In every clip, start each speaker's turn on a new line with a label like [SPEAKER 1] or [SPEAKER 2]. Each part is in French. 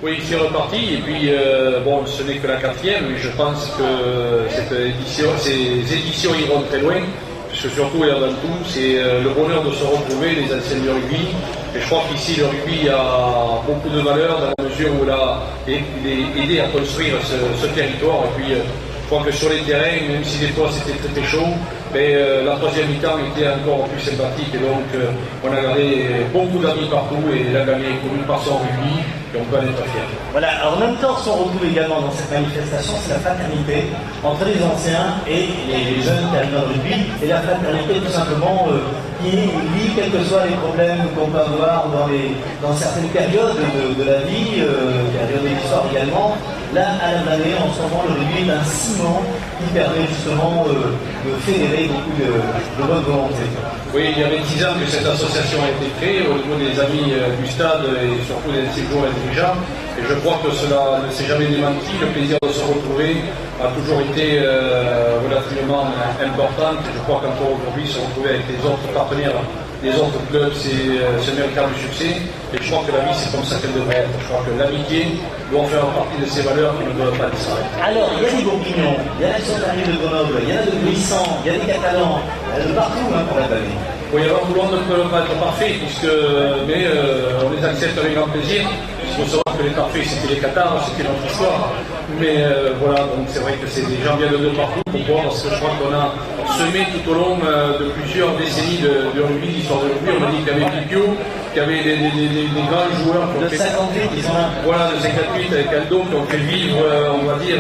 [SPEAKER 1] Oui, c'est reparti, et puis bon, ce n'est que la 4e, mais je pense que ces éditions iront très loin, puisque surtout et avant tout, c'est le bonheur de se retrouver, les anciens du rugby, et je crois qu'ici, le rugby a beaucoup de valeur dans la mesure où il a aidé à construire ce territoire, et puis je crois que sur les terrains, même si des fois c'était très chaud, mais la 3e mi-temps était encore plus sympathique, et donc on a gardé beaucoup d'amis partout, et la gagné commune par son rugby, et on peut en être fiers.
[SPEAKER 2] Voilà, alors en même temps, ce qu'on retrouve également dans cette manifestation, c'est la fraternité entre les anciens et les jeunes qui arrivent dans le rugby, et la fraternité tout simplement qui lie quels que soient les problèmes qu'on peut avoir dans certaines périodes de la vie, périodes de l'histoire également. Là, à la année, en ce moment, le rugby est un ciment qui permet justement de fédérer beaucoup de bonne volonté.
[SPEAKER 1] Oui, il y a 26 ans que cette association a été créée au niveau des amis du stade et surtout des joueurs et dirigeants. Et je crois que cela ne s'est jamais démenti. Le plaisir de se retrouver a toujours été relativement important. Et je crois qu'encore aujourd'hui, se retrouver avec les autres partenaires des autres clubs, c'est un véritable succès. Et je crois que la vie, c'est comme ça qu'elle devrait être. Je crois que l'amitié doit faire partie de ces valeurs qui ne doivent pas disparaître.
[SPEAKER 2] Alors, il y a des Bourguignons, il y a la Champagne de Grenoble, il y en a de Buisson, il y a des Catalans, il y a de partout pour la famille.
[SPEAKER 1] Oui, alors tout le monde ne peut pas être parfait, mais on les accepte avec grand plaisir. Il faut savoir que les parfaits, c'était les Qatars, c'était notre histoire. Mais voilà, donc c'est vrai que c'est des gens bien de partout. Pourquoi? Parce que je crois qu'on a semé tout au long de plusieurs décennies de rugby, d'histoire de rugby. On a dit qu'il y avait Pipio, qu'il y avait des grands joueurs.
[SPEAKER 2] De 58, ils sont là.
[SPEAKER 1] Voilà, de 58 avec Aldo, qui ont fait vivre, on va dire,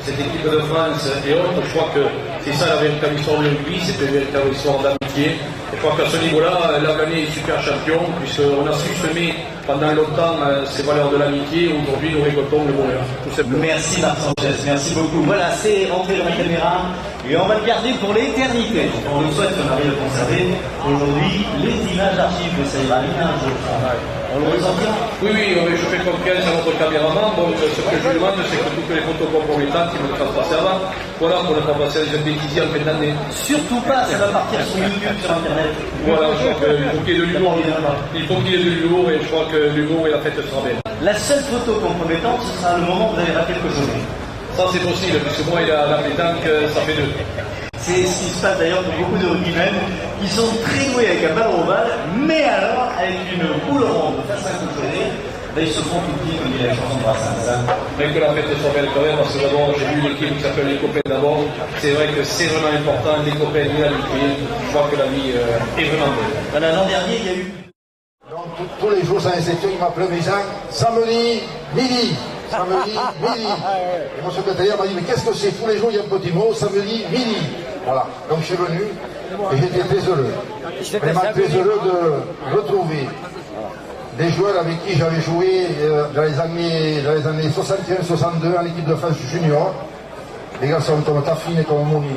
[SPEAKER 1] cette équipe de France et autres. Je crois que c'est ça la véritable histoire du rugby, c'est une véritable histoire d'amitié. Je crois qu'à ce niveau-là, l'Afghanistan est super champion, puisqu'on a su semer pendant longtemps ces valeurs de l'amitié. Aujourd'hui, nous récoltons le bonheur, tout simplement.
[SPEAKER 2] Merci Marc Sanchez, merci beaucoup. Voilà, c'est rentré dans la caméra et on va le garder pour l'éternité. On le souhaite qu'on arrive à conserver aujourd'hui les images d'archives de Saïra Lina, je crois. On le ressentira?
[SPEAKER 1] Oui, je fais confiance à notre caméraman. Bon, ce que je demande, c'est que toutes les photos compromettantes qui me fassent passer avant, voilà, pour ne pas passer dans une bêtisier en fin d'année.
[SPEAKER 2] Surtout pas, ça va partir sur YouTube, sur Internet.
[SPEAKER 1] Voilà, je crois qu'il faut qu'il y ait de l'humour. Il faut qu'il y ait de l'humour et je crois que l'humour et la fête sera belle.
[SPEAKER 2] La seule photo compromettante, ce sera le moment où vous allez rater quelque chose.
[SPEAKER 1] Ça, c'est possible, puisque moi, il a la pétanque, ça fait 2.
[SPEAKER 2] C'est ce qui se passe d'ailleurs pour beaucoup de rugbymen qui sont très doués avec un ballon ovale, mais alors avec une boule ronde face à un coup de fouet, ils se font tout petits comme dit la chanson de Brassens.
[SPEAKER 1] Mais que la fête soit belle quand même, parce que d'abord j'ai vu l'équipe qui s'appelle les copains d'abord. C'est vrai que c'est vraiment important, les copains et l'amitié. Je crois que la vie est vraiment belle.
[SPEAKER 2] Voilà, l'an dernier, il y a eu.
[SPEAKER 3] Donc tous les jours, sans exception, il m'appelait mes gens, samedi, midi. Samedi, midi. Et mon secrétaire m'a dit, mais qu'est-ce que c'est? Tous les jours, il y a un petit mot, samedi, midi. Voilà. Donc je suis venu et j'étais très heureux. Vraiment très heureux de retrouver des joueurs avec qui j'avais joué dans les années 61-62 en équipe de France junior. Des garçons comme Tafine et comme Mouni.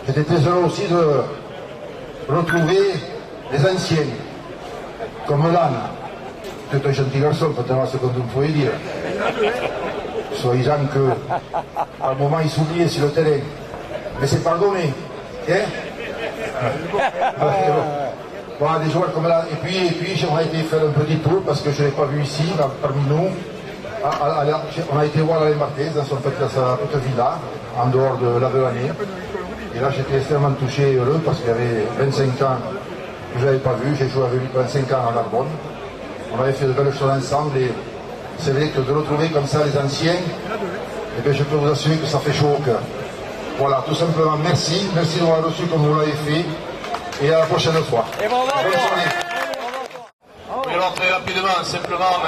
[SPEAKER 3] J'étais très heureux aussi de retrouver les anciens, comme Lan. C'est un gentil garçon, contrairement à ce que vous pouvez dire. Soi-disant que, à un moment, il s'oubliait sur le terrain. Mais c'est pardonné. Hein? Voilà, des joueurs comme là. Et puis j'aimerais été faire un petit tour, parce que je ne l'ai pas vu ici, là, parmi nous. On a été voir Alain Marquez dans sa petite villa, en dehors de l'Avelané. Et là, j'étais extrêmement touché et heureux, parce qu'il y avait 25 ans que je ne l'avais pas vu. J'ai joué avec lui 25 ans à Narbonne. On avait fait de belles choses ensemble et c'est vrai que de retrouver comme ça les anciens, eh bien, je peux vous assurer que ça fait chaud au cœur. Voilà, tout simplement, merci de m'avoir reçu comme vous l'avez fait et à la prochaine fois. Bonne journée.
[SPEAKER 4] Oui, alors très rapidement, simplement,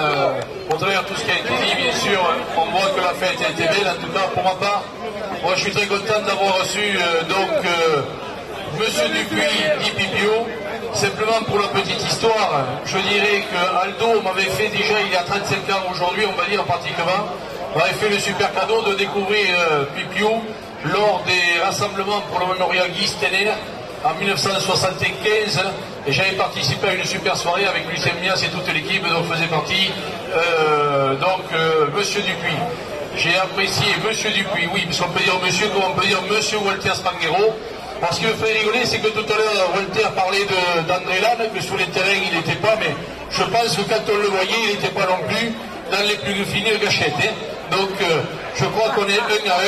[SPEAKER 4] au travers de tout ce qui a été dit, bien sûr, on voit que la fête a été belle, en tout cas pour ma part. Moi je suis très content d'avoir reçu Monsieur Dupuis, dit Pipio. Simplement pour la petite histoire, je dirais que Aldo m'avait fait déjà il y a 35 ans aujourd'hui, on va dire pratiquement, m'avait fait le super cadeau de découvrir Pipio lors des rassemblements pour le mémorial Guy Stenner en 1975 et j'avais participé à une super soirée avec Lucien Mias et toute l'équipe dont faisait partie Monsieur Dupuis. J'ai apprécié Monsieur Dupuis, oui, parce qu'on peut dire Monsieur comme on peut dire Monsieur Walter Spanghero. Parce qu'il me fait rigoler, c'est que tout à l'heure, Walter parlait d'André Lannes, que sur les terrains il n'était pas, mais je pense que quand on le voyait, il n'était pas non plus. dans les plus fines gâchettes. Hein. Donc je crois qu'on est 1 à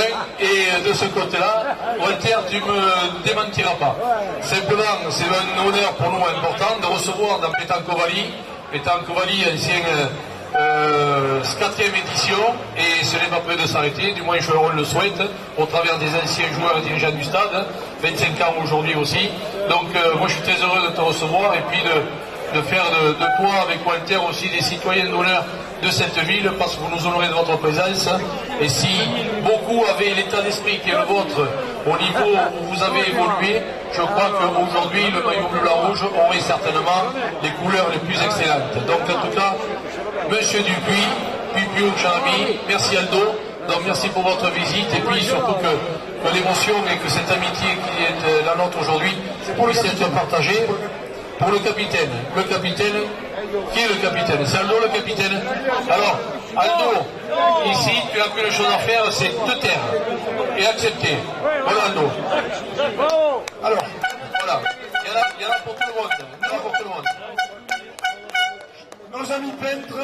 [SPEAKER 4] 1 et de ce côté-là, Walter, tu ne me démentiras pas. Simplement, c'est un honneur pour nous important de recevoir dans Pétanque-Ovalie, ancien 4e édition, et ce n'est pas près de s'arrêter, du moins on le souhaite, au travers des anciens joueurs et dirigeants du stade, 25 ans aujourd'hui aussi. Donc moi je suis très heureux de te recevoir et puis de faire de toi avec Walter aussi des citoyens d'honneur de cette ville, parce que vous nous honorez de votre présence. Et si beaucoup avaient l'état d'esprit qui est le vôtre au niveau où vous avez évolué, je crois qu'aujourd'hui le maillot bleu-blanc-rouge aurait certainement les couleurs les plus excellentes. Donc en tout cas, Monsieur Dupuis, Pupio, Jean-Ami, merci Aldo, donc merci pour votre visite et puis surtout que l'émotion et que cette amitié qui est la nôtre aujourd'hui puisse être partagée. Pour le capitaine, qui est le capitaine? C'est Aldo le capitaine? Alors, Aldo, ici, tu n'as qu'une chose à faire, c'est te taire et accepter. Voilà Aldo. Alors, voilà, il y en a pour tout le monde. Nos amis peintres